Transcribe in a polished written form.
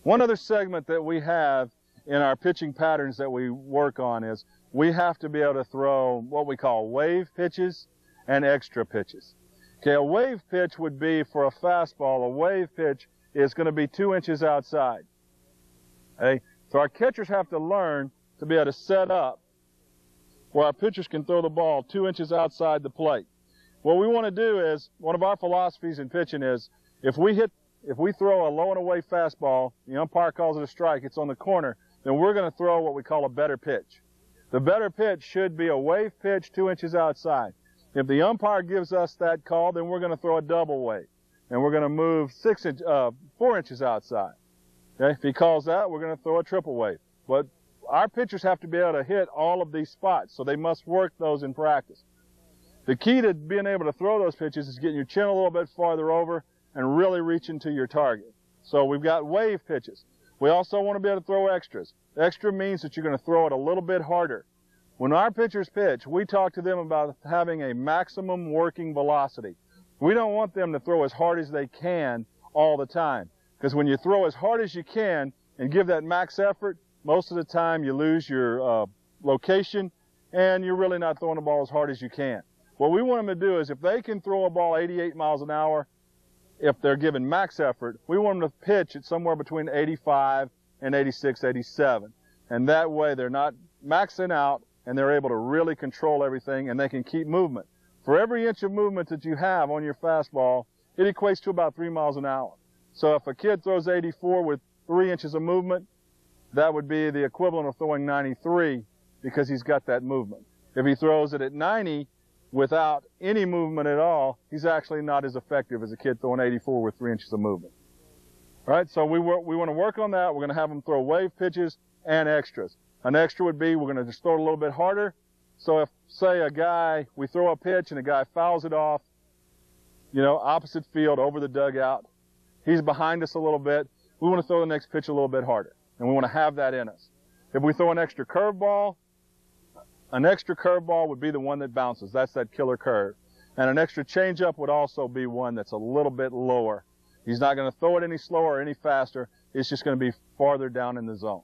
One other segment that we have in our pitching patterns that we work on is we have to be able to throw what we call wave pitches and extra pitches. Okay, a wave pitch would be for a fastball. A wave pitch is going to be 2 inches outside. Okay, so our catchers have to learn to be able to set up where our pitchers can throw the ball 2 inches outside the plate. What we want to do is, one of our philosophies in pitching is, if we throw a low and away fastball, the umpire calls it a strike, it's on the corner, then we're going to throw what we call a better pitch. The better pitch should be a wave pitch 2 inches outside. If the umpire gives us that call, then we're going to throw a double wave, and we're going to move 4 inches outside. Okay? If he calls that, we're going to throw a triple wave. But our pitchers have to be able to hit all of these spots, so they must work those in practice. The key to being able to throw those pitches is getting your chin a little bit farther over and really reaching to your target. So we've got wave pitches. We also want to be able to throw extras. Extra means that you're going to throw it a little bit harder. When our pitchers pitch, we talk to them about having a maximum working velocity. We don't want them to throw as hard as they can all the time, because when you throw as hard as you can and give that max effort, most of the time you lose your location and you're really not throwing the ball as hard as you can. What we want them to do is, if they can throw a ball 88 miles an hour, if they're given max effort, we want them to pitch at somewhere between 85 and 86, 87. And that way they're not maxing out and they're able to really control everything and they can keep movement. For every inch of movement that you have on your fastball, it equates to about 3 miles an hour. So if a kid throws 84 with 3 inches of movement, that would be the equivalent of throwing 93 because he's got that movement. If he throws it at 90 without any movement at all, he's actually not as effective as a kid throwing 84 with 3 inches of movement. All right, so we want to work on that. We're going to have them throw wave pitches and extras. An extra would be, we're going to just throw it a little bit harder. So if, say, we throw a pitch and a guy fouls it off, opposite field over the dugout, he's behind us a little bit, we want to throw the next pitch a little bit harder. And we want to have that in us. If we throw an extra curveball would be the one that bounces. That's that killer curve. And an extra changeup would also be one that's a little bit lower. He's not going to throw it any slower or any faster. It's just going to be farther down in the zone.